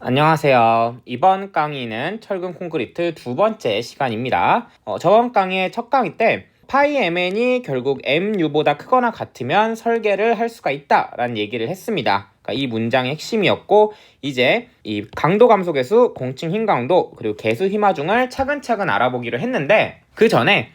안녕하세요. 이번 강의는 철근 콘크리트 두 번째 시간입니다. 저번 강의의 첫 강의 때 파이 mn이 결국 mu보다 크거나 같으면 설계를 할 수가 있다라는 얘기를 했습니다. 그러니까 이 문장의 핵심이었고, 이제 이 강도 감소계수, 공칭 힘 강도, 그리고 계수 힘하중을 차근차근 알아보기로 했는데, 그 전에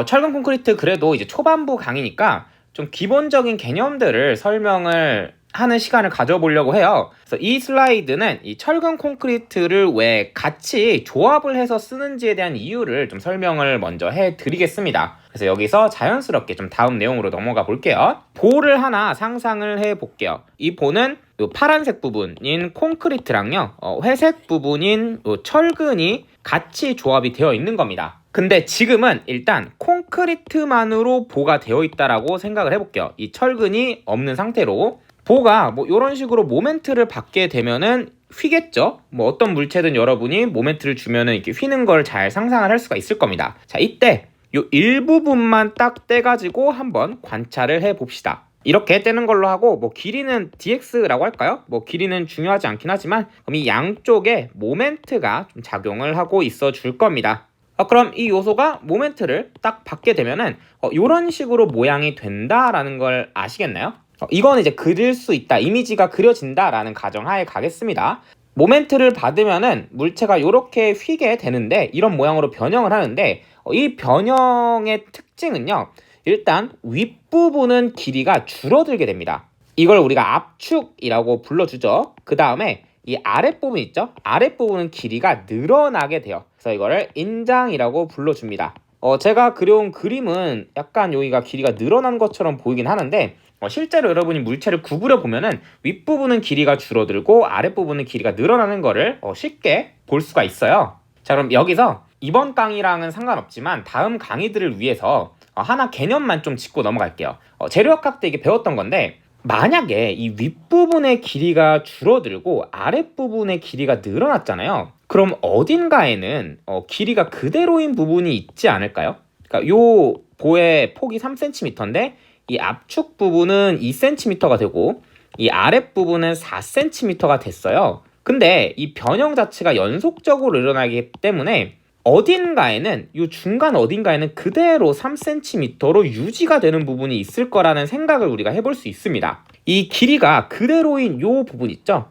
철근 콘크리트 그래도 이제 초반부 강의니까 좀 기본적인 개념들을 설명을 하는 시간을 가져보려고 해요. 그래서 이 슬라이드는 이 철근 콘크리트를 왜 같이 조합을 해서 쓰는지에 대한 이유를 좀 설명을 먼저 해드리겠습니다. 그래서 여기서 자연스럽게 좀 다음 내용으로 넘어가 볼게요. 보를 하나 상상을 해볼게요. 이 보는 요 파란색 부분인 콘크리트랑요, 회색 부분인 요 철근이 같이 조합이 되어 있는 겁니다. 근데 지금은 일단 콘크리트만으로 보가 되어 있다라고 생각을 해볼게요. 이 철근이 없는 상태로 보가 뭐 이런 식으로 모멘트를 받게 되면은 휘겠죠. 뭐 어떤 물체든 여러분이 모멘트를 주면은 이렇게 휘는 걸 잘 상상을 할 수가 있을 겁니다. 자, 이때 요 일부분만 딱 떼가지고 한번 관찰을 해봅시다. 이렇게 떼는 걸로 하고, 뭐 길이는 dx라고 할까요? 뭐 길이는 중요하지 않긴 하지만, 그럼 이 양쪽에 모멘트가 좀 작용을 하고 있어 줄 겁니다. 그럼 이 요소가 모멘트를 딱 받게 되면은 이런 식으로 모양이 된다라는 걸 아시겠나요? 이건 이제 그릴 수 있다, 이미지가 그려진다라는 가정하에 가겠습니다. 모멘트를 받으면은 물체가 이렇게 휘게 되는데, 이런 모양으로 변형을 하는데, 이 변형의 특징은요, 일단 윗부분은 길이가 줄어들게 됩니다. 이걸 우리가 압축이라고 불러주죠. 그 다음에 이 아랫부분 있죠? 아랫부분은 길이가 늘어나게 돼요. 그래서 이거를 인장이라고 불러줍니다. 제가 그려온 그림은 약간 여기가 길이가 늘어난 것처럼 보이긴 하는데, 실제로 여러분이 물체를 구부려 보면은 윗부분은 길이가 줄어들고 아랫부분은 길이가 늘어나는 거를 쉽게 볼 수가 있어요. 자, 그럼 여기서 이번 강의랑은 상관없지만 다음 강의들을 위해서 하나 개념만 좀 짚고 넘어갈게요. 재료학학 때 이게 배웠던 건데, 만약에 이 윗부분의 길이가 줄어들고 아랫부분의 길이가 늘어났잖아요. 그럼 어딘가에는 길이가 그대로인 부분이 있지 않을까요? 그러니까 요 보의 폭이 3cm인데 이 압축 부분은 2cm가 되고 이 아랫 부분은 4cm가 됐어요. 근데 이 변형 자체가 연속적으로 일어나기 때문에 어딘가에는, 이 중간 어딘가에는 그대로 3cm로 유지가 되는 부분이 있을 거라는 생각을 우리가 해볼 수 있습니다. 이 길이가 그대로인 이 부분 있죠?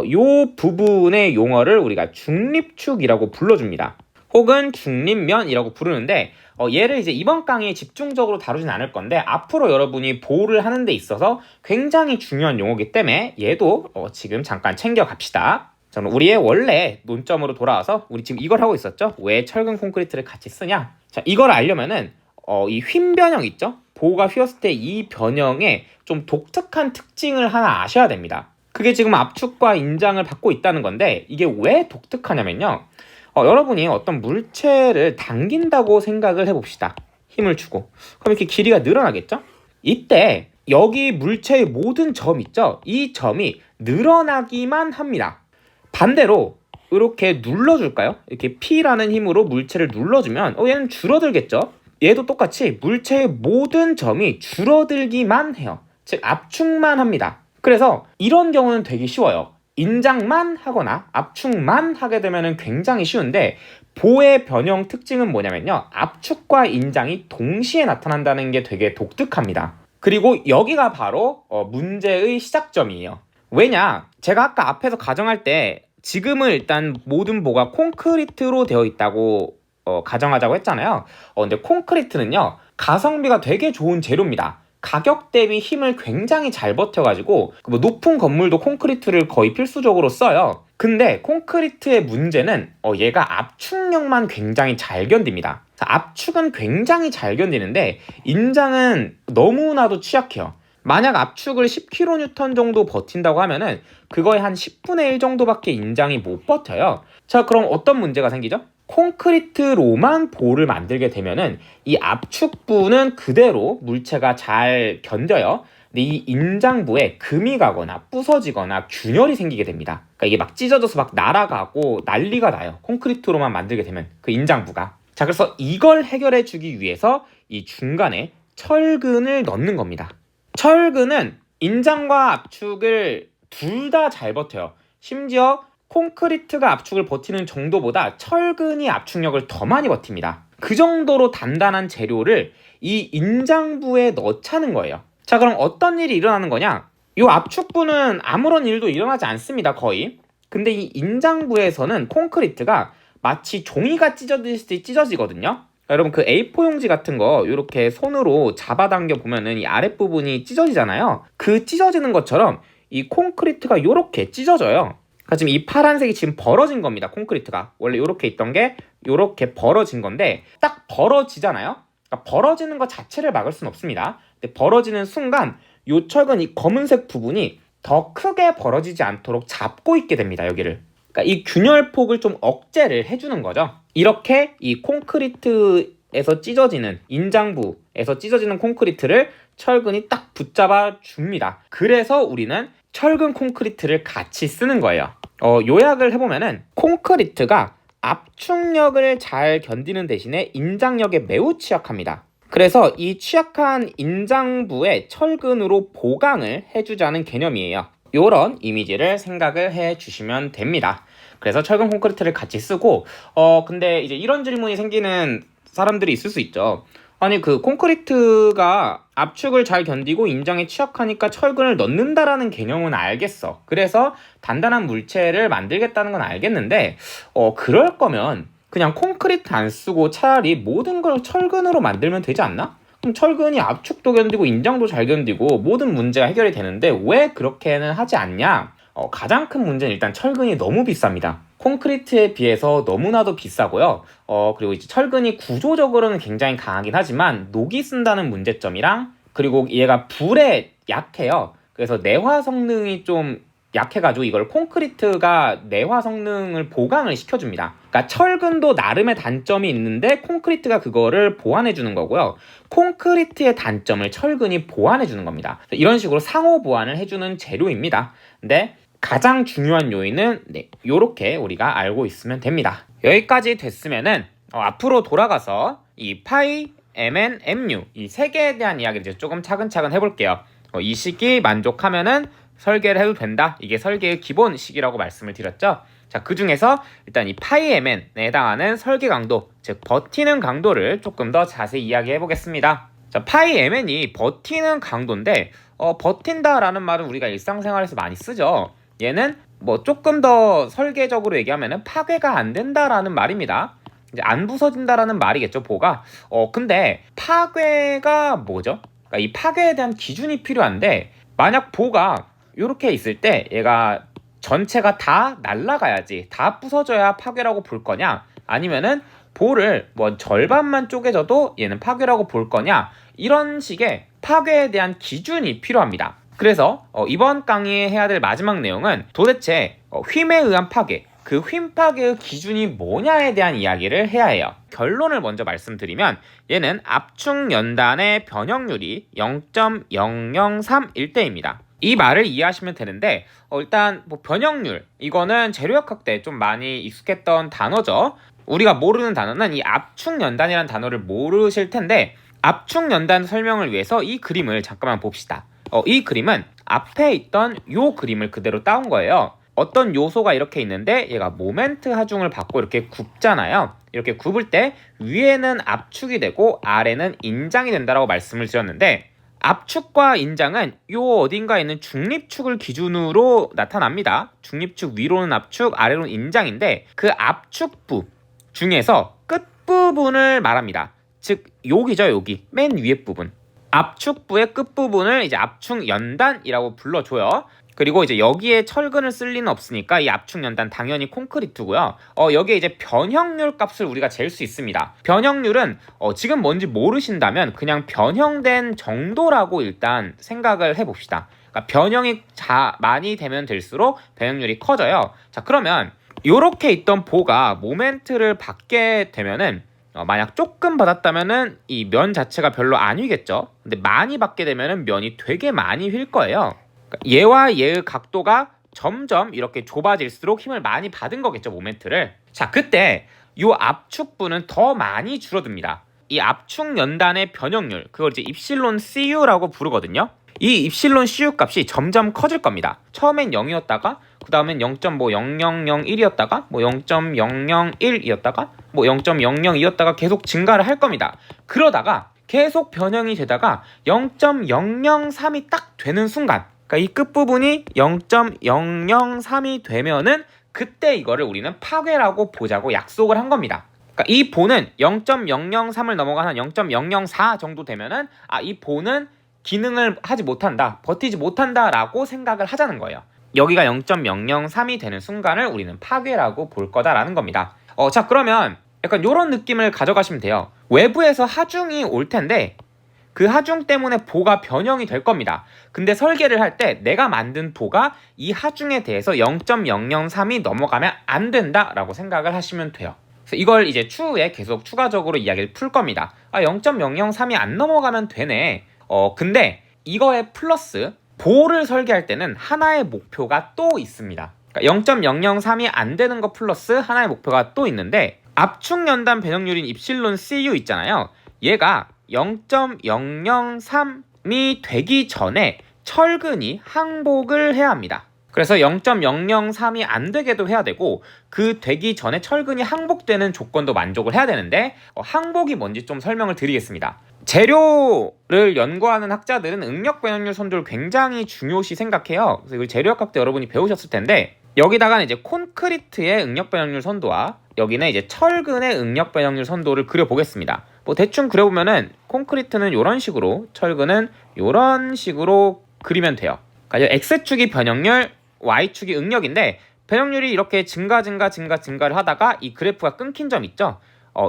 이 부분의 용어를 우리가 중립축이라고 불러줍니다. 혹은 중립면이라고 부르는데, 얘를 이제 이번 강의에 집중적으로 다루진 않을 건데, 앞으로 여러분이 보호를 하는 데 있어서 굉장히 중요한 용어이기 때문에 얘도 지금 잠깐 챙겨갑시다. 저는 우리의 원래 논점으로 돌아와서, 우리 지금 이걸 하고 있었죠? 왜 철근 콘크리트를 같이 쓰냐? 자, 이걸 알려면은 이 휨 변형 있죠? 보호가 휘었을 때 이 변형에 좀 독특한 특징을 하나 아셔야 됩니다. 그게 지금 압축과 인장을 받고 있다는 건데, 이게 왜 독특하냐면요, 여러분이 어떤 물체를 당긴다고 생각을 해봅시다. 힘을 주고. 그럼 이렇게 길이가 늘어나겠죠? 이때 여기 물체의 모든 점 있죠? 이 점이 늘어나기만 합니다. 반대로 이렇게 눌러줄까요? 이렇게 P라는 힘으로 물체를 눌러주면 얘는 줄어들겠죠? 얘도 똑같이 물체의 모든 점이 줄어들기만 해요. 즉 압축만 합니다. 그래서 이런 경우는 되게 쉬워요. 인장만 하거나 압축만 하게 되면 굉장히 쉬운데, 보의 변형 특징은 뭐냐면요, 압축과 인장이 동시에 나타난다는 게 되게 독특합니다. 그리고 여기가 바로 문제의 시작점이에요. 왜냐, 제가 아까 앞에서 가정할 때 지금은 일단 모든 보가 콘크리트로 되어 있다고 가정하자고 했잖아요. 근데 콘크리트는요, 가성비가 되게 좋은 재료입니다. 가격 대비 힘을 굉장히 잘 버텨가지고 뭐 높은 건물도 콘크리트를 거의 필수적으로 써요. 근데 콘크리트의 문제는 얘가 압축력만 굉장히 잘 견딥니다. 압축은 굉장히 잘 견디는데 인장은 너무나도 취약해요. 만약 압축을 10kN 정도 버틴다고 하면은 그거의 한 10분의 1 정도밖에 인장이 못 버텨요. 자, 그럼 어떤 문제가 생기죠? 콘크리트로만 보를 만들게 되면은 이 압축부는 그대로 물체가 잘 견뎌요. 근데 이 인장부에 금이 가거나 부서지거나 균열이 생기게 됩니다. 그러니까 이게 막 찢어져서 막 날아가고 난리가 나요. 콘크리트로만 만들게 되면 그 인장부가. 자, 그래서 이걸 해결해 주기 위해서 이 중간에 철근을 넣는 겁니다. 철근은 인장과 압축을 둘 다 잘 버텨요. 심지어 콘크리트가 압축을 버티는 정도보다 철근이 압축력을 더 많이 버팁니다. 그 정도로 단단한 재료를 이 인장부에 넣자는 거예요. 자, 그럼 어떤 일이 일어나는 거냐? 이 압축부는 아무런 일도 일어나지 않습니다, 거의. 근데 이 인장부에서는 콘크리트가 마치 종이가 찢어지듯이 찢어지거든요. 여러분, 그 A4 용지 같은 거 이렇게 손으로 잡아당겨 보면은 이 아랫부분이 찢어지잖아요. 그 찢어지는 것처럼 이 콘크리트가 이렇게 찢어져요. 그러니까 지금 이 파란색이 지금 벌어진 겁니다. 콘크리트가 원래 이렇게 있던 게 이렇게 벌어진 건데, 딱 벌어지잖아요. 그러니까 벌어지는 것 자체를 막을 수는 없습니다. 근데 벌어지는 순간 이 철근, 이 검은색 부분이 더 크게 벌어지지 않도록 잡고 있게 됩니다, 여기를. 그러니까 이 균열폭을 좀 억제를 해주는 거죠. 이렇게 이 콘크리트에서 찢어지는, 인장부에서 찢어지는 콘크리트를 철근이 딱 붙잡아 줍니다. 그래서 우리는 철근 콘크리트를 같이 쓰는 거예요. 요약을 해보면은 콘크리트가 압축력을 잘 견디는 대신에 인장력에 매우 취약합니다. 그래서 이 취약한 인장부에 철근으로 보강을 해주자는 개념이에요. 이런 이미지를 생각을 해주시면 됩니다. 그래서 철근 콘크리트를 같이 쓰고, 근데 이제 이런 질문이 생기는 사람들이 있을 수 있죠. 아니, 그 콘크리트가 압축을 잘 견디고 인장에 취약하니까 철근을 넣는다라는 개념은 알겠어. 그래서 단단한 물체를 만들겠다는 건 알겠는데, 그럴 거면 그냥 콘크리트 안 쓰고 차라리 모든 걸 철근으로 만들면 되지 않나? 그럼 철근이 압축도 견디고 인장도 잘 견디고 모든 문제가 해결이 되는데 왜 그렇게는 하지 않냐? 가장 큰 문제는 일단 철근이 너무 비쌉니다. 콘크리트에 비해서 너무나도 비싸고요. 그리고 이제 철근이 구조적으로는 굉장히 강하긴 하지만 녹이 쓴다는 문제점이랑, 그리고 얘가 불에 약해요. 그래서 내화 성능이 좀 약해가지고 이걸 콘크리트가 내화 성능을 보강을 시켜줍니다. 그러니까 철근도 나름의 단점이 있는데 콘크리트가 그거를 보완해주는 거고요. 콘크리트의 단점을 철근이 보완해주는 겁니다. 이런 식으로 상호 보완을 해주는 재료입니다. 근데 가장 중요한 요인은 요렇게 우리가 알고 있으면 됩니다. 여기까지 됐으면은 앞으로 돌아가서 이 파이, mn, mu 이 세 개에 대한 이야기를 이제 조금 차근차근 해볼게요. 이 식이 만족하면은 설계를 해도 된다. 이게 설계의 기본 식이라고 말씀을 드렸죠. 자, 그 중에서 일단 이 파이 mn에 해당하는 설계 강도, 즉 버티는 강도를 조금 더 자세히 이야기해 보겠습니다. 자, 파이 mn이 버티는 강도인데, 버틴다라는 말은 우리가 일상생활에서 많이 쓰죠. 얘는 뭐 조금 더 설계적으로 얘기하면은 파괴가 안 된다라는 말입니다. 이제 안 부서진다라는 말이겠죠, 보가. 근데 파괴가 뭐죠? 그러니까 이 파괴에 대한 기준이 필요한데, 만약 보가 이렇게 있을 때 얘가 전체가 다 날아가야지, 다 부서져야 파괴라고 볼 거냐, 아니면은 보를 뭐 절반만 쪼개져도 얘는 파괴라고 볼 거냐, 이런 식의 파괴에 대한 기준이 필요합니다. 그래서 이번 강의에 해야 될 마지막 내용은 도대체 휨에 의한 파괴, 그 휨 파괴의 기준이 뭐냐에 대한 이야기를 해야 해요. 결론을 먼저 말씀드리면 얘는 압축 연단의 변형률이 0.003일대입니다. 이 말을 이해하시면 되는데, 일단 뭐 변형률, 이거는 재료역학 때 좀 많이 익숙했던 단어죠. 우리가 모르는 단어는 이 압축 연단이라는 단어를 모르실 텐데, 압축 연단 설명을 위해서 이 그림을 잠깐만 봅시다. 이 그림은 앞에 있던 요 그림을 그대로 따온 거예요. 어떤 요소가 이렇게 있는데 얘가 모멘트 하중을 받고 이렇게 굽잖아요. 이렇게 굽을 때 위에는 압축이 되고 아래는 인장이 된다라고 말씀을 드렸는데, 압축과 인장은 요 어딘가에 있는 중립축을 기준으로 나타납니다. 중립축 위로는 압축, 아래로는 인장인데, 그 압축부 중에서 끝부분을 말합니다. 즉 여기죠, 여기 맨 위에 부분. 압축부의 끝부분을 이제 압축 연단이라고 불러줘요. 그리고 이제 여기에 철근을 쓸 리는 없으니까 이 압축 연단 당연히 콘크리트고요. 여기에 이제 변형률 값을 우리가 잴 수 있습니다. 변형률은 지금 뭔지 모르신다면 그냥 변형된 정도라고 일단 생각을 해봅시다. 그러니까 변형이 많이 되면 될수록 변형률이 커져요. 자, 그러면 이렇게 있던 보가 모멘트를 받게 되면은, 만약 조금 받았다면은 이 면 자체가 별로 안 휘겠죠. 근데 많이 받게 되면은 면이 되게 많이 휠 거예요. 그러니까 얘와 얘의 각도가 점점 이렇게 좁아질수록 힘을 많이 받은 거겠죠, 모멘트를. 자, 그때 이 압축부는 더 많이 줄어듭니다. 이 압축 연단의 변형률, 그걸 이제 입실론 CU라고 부르거든요. 이 입실론 CU 값이 점점 커질 겁니다. 처음엔 0이었다가 그 다음엔 0.0001이었다가 뭐 0.001이었다가 뭐 0.002였다가 계속 증가를 할 겁니다. 그러다가 계속 변형이 되다가 0.003이 딱 되는 순간, 그러니까 이 끝부분이 0.003이 되면은 그때 이거를 우리는 파괴라고 보자고 약속을 한 겁니다. 그러니까 이 보는 0.003을 넘어가는 0.004 정도 되면은 이 보는 기능을 하지 못한다, 버티지 못한다라고 생각을 하자는 거예요. 여기가 0.003이 되는 순간을 우리는 파괴라고 볼 거다라는 겁니다. 자, 그러면 약간 이런 느낌을 가져가시면 돼요. 외부에서 하중이 올 텐데 그 하중 때문에 보가 변형이 될 겁니다. 근데 설계를 할 때 내가 만든 보가 이 하중에 대해서 0.003이 넘어가면 안 된다라고 생각을 하시면 돼요. 그래서 이걸 이제 추후에 계속 추가적으로 이야기를 풀 겁니다. 0.003이 안 넘어가면 되네. 근데 이거에 플러스 보를 설계할 때는 하나의 목표가 또 있습니다. 그러니까 0.003이 안 되는 거 플러스 하나의 목표가 또 있는데, 압축 연단 변형률인 입실론 CU 있잖아요. 얘가 0.003이 되기 전에 철근이 항복을 해야 합니다. 그래서 0.003이 안 되게도 해야 되고, 그 되기 전에 철근이 항복되는 조건도 만족을 해야 되는데, 항복이 뭔지 좀 설명을 드리겠습니다. 재료를 연구하는 학자들은 응력 변형률 선도를 굉장히 중요시 생각해요. 그래서 이걸 재료역학 때 여러분이 배우셨을 텐데, 여기다가는 이제 콘크리트의 응력 변형률 선도와 여기는 이제 철근의 응력 변형률 선도를 그려보겠습니다. 뭐 대충 그려보면은 콘크리트는 이런 식으로, 철근은 이런 식으로 그리면 돼요. 그러니까 X축이 변형률, Y축이 응력인데, 변형률이 이렇게 증가를 하다가 이 그래프가 끊긴 점 있죠?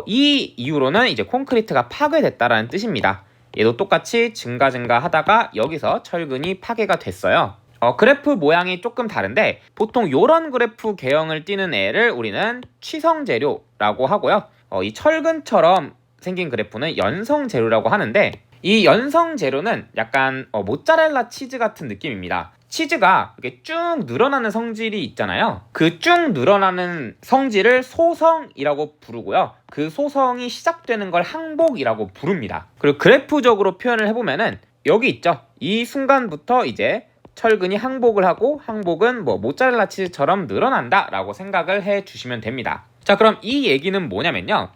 이 이후로는 이제 콘크리트가 파괴됐다라는 뜻입니다. 얘도 똑같이 증가하다가 여기서 철근이 파괴가 됐어요. 그래프 모양이 조금 다른데, 보통 이런 그래프 개형을 띠는 애를 우리는 취성재료라고 하고요. 이 철근처럼 생긴 그래프는 연성재료라고 하는데, 이 연성재료는 약간 모짜렐라 치즈 같은 느낌입니다. 치즈가 이렇게 쭉 늘어나는 성질이 있잖아요. 그 쭉 늘어나는 성질을 소성이라고 부르고요. 그 소성이 시작되는 걸 항복이라고 부릅니다. 그리고 그래프적으로 표현을 해보면은 여기 있죠. 이 순간부터 이제 철근이 항복을 하고, 항복은 뭐 모짜렐라 치즈처럼 늘어난다 라고 생각을 해 주시면 됩니다. 자, 그럼 이 얘기는 뭐냐면요,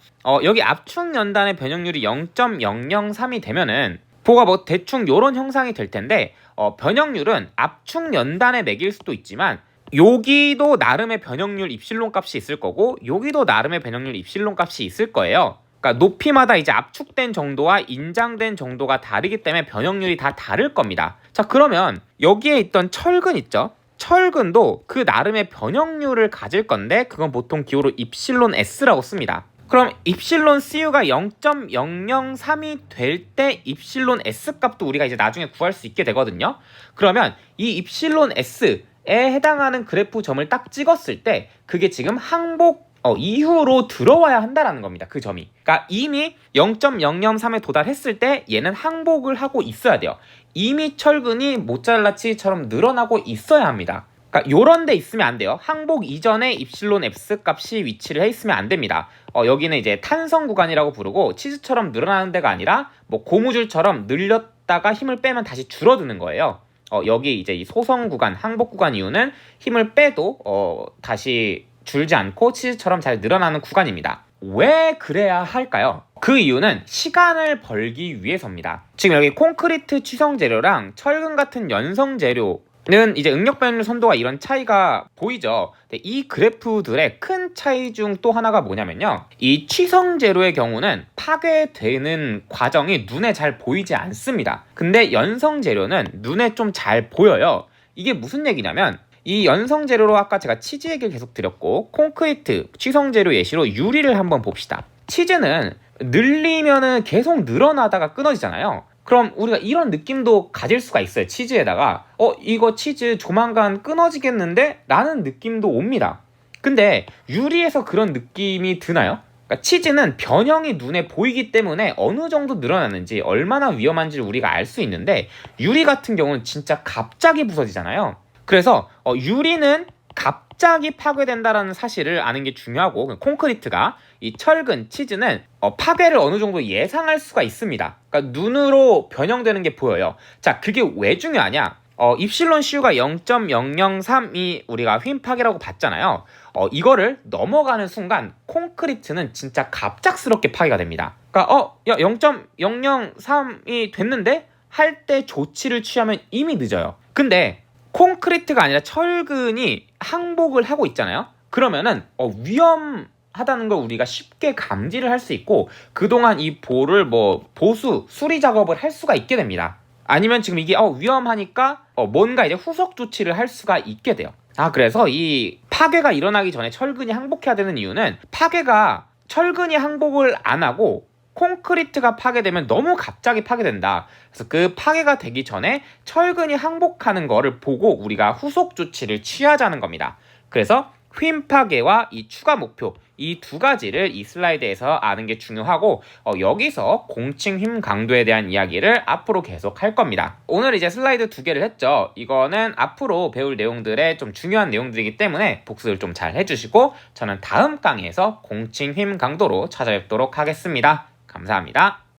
여기 압축 연단의 변형률이 0.003이 되면은 보가 뭐 대충 요런 형상이 될 텐데, 변형률은 압축 연단에 매길 수도 있지만 여기도 나름의 변형률 입실론 값이 있을 거고, 여기도 나름의 변형률 입실론 값이 있을 거예요. 그러니까 높이마다 이제 압축된 정도와 인장된 정도가 다르기 때문에 변형률이 다 다를 겁니다. 자, 그러면 여기에 있던 철근 있죠? 철근도 그 나름의 변형률을 가질 건데, 그건 보통 기호로 입실론 S라고 씁니다. 그럼 입실론 CU가 0.003이 될 때 입실론 S 값도 우리가 이제 나중에 구할 수 있게 되거든요. 그러면 이 입실론 S에 해당하는 그래프 점을 딱 찍었을 때 그게 지금 항복 이후로 들어와야 한다라는 겁니다. 그 점이. 그러니까 이미 0.003에 도달했을 때 얘는 항복을 하고 있어야 돼요. 이미 철근이 모짜렐라 치즈처럼 늘어나고 있어야 합니다. 그러니까 요런 데 있으면 안 돼요. 항복 이전에 입실론 S 값이 위치를 해 있으면 안 됩니다. 여기는 이제 탄성 구간이라고 부르고, 치즈처럼 늘어나는 데가 아니라 뭐 고무줄처럼 늘렸다가 힘을 빼면 다시 줄어드는 거예요. 여기 이제 이 소성 구간, 항복 구간 이유는 힘을 빼도 다시 줄지 않고 치즈처럼 잘 늘어나는 구간입니다. 왜 그래야 할까요? 그 이유는 시간을 벌기 위해서입니다. 지금 여기 콘크리트 취성재료랑 철근 같은 연성재료는 이제 응력 변형률 선도가 이런 차이가 보이죠. 근데 이 그래프들의 큰 차이 중 또 하나가 뭐냐면요, 이 취성재료의 경우는 파괴되는 과정이 눈에 잘 보이지 않습니다. 근데 연성재료는 눈에 좀 잘 보여요. 이게 무슨 얘기냐면, 이 연성재료로 아까 제가 치즈 얘기를 계속 드렸고, 콘크리트 취성재료 예시로 유리를 한번 봅시다. 치즈는 늘리면은 계속 늘어나다가 끊어지잖아요. 그럼 우리가 이런 느낌도 가질 수가 있어요. 치즈에다가 이거 치즈 조만간 끊어지겠는데? 라는 느낌도 옵니다. 근데 유리에서 그런 느낌이 드나요? 그러니까 치즈는 변형이 눈에 보이기 때문에 어느 정도 늘어나는지, 얼마나 위험한지를 우리가 알 수 있는데, 유리 같은 경우는 진짜 갑자기 부서지잖아요. 그래서 유리는 갑자기 파괴된다라는 사실을 아는 게 중요하고, 콘크리트가, 이 철근, 치즈는 파괴를 어느 정도 예상할 수가 있습니다. 그러니까 눈으로 변형되는 게 보여요. 자, 그게 왜 중요하냐? 입실론 CU가 0.003이 우리가 휨 파괴라고 봤잖아요. 이거를 넘어가는 순간 콘크리트는 진짜 갑작스럽게 파괴가 됩니다. 그러니까 0.003이 됐는데 할 때 조치를 취하면 이미 늦어요. 근데 콘크리트가 아니라 철근이 항복을 하고 있잖아요. 그러면은 위험하다는 걸 우리가 쉽게 감지를 할 수 있고 그동안 이 볼을 보수, 수리 작업을 할 수가 있게 됩니다. 아니면 지금 이게 위험하니까 뭔가 이제 후속 조치를 할 수가 있게 돼요. 그래서 이 파괴가 일어나기 전에 철근이 항복해야 되는 이유는 철근이 항복을 안 하고 콘크리트가 파괴되면 너무 갑자기 파괴된다. 그래서 그 파괴가 되기 전에 철근이 항복하는 거를 보고 우리가 후속 조치를 취하자는 겁니다. 그래서 휨 파괴와 이 추가 목표 이 두 가지를 이 슬라이드에서 아는 게 중요하고 여기서 공칭 휨 강도에 대한 이야기를 앞으로 계속 할 겁니다. 오늘 이제 슬라이드 2개를 했죠. 이거는 앞으로 배울 내용들의 좀 중요한 내용들이기 때문에 복습을 좀 잘 해주시고 저는 다음 강의에서 공칭 휨 강도로 찾아뵙도록 하겠습니다. 감사합니다.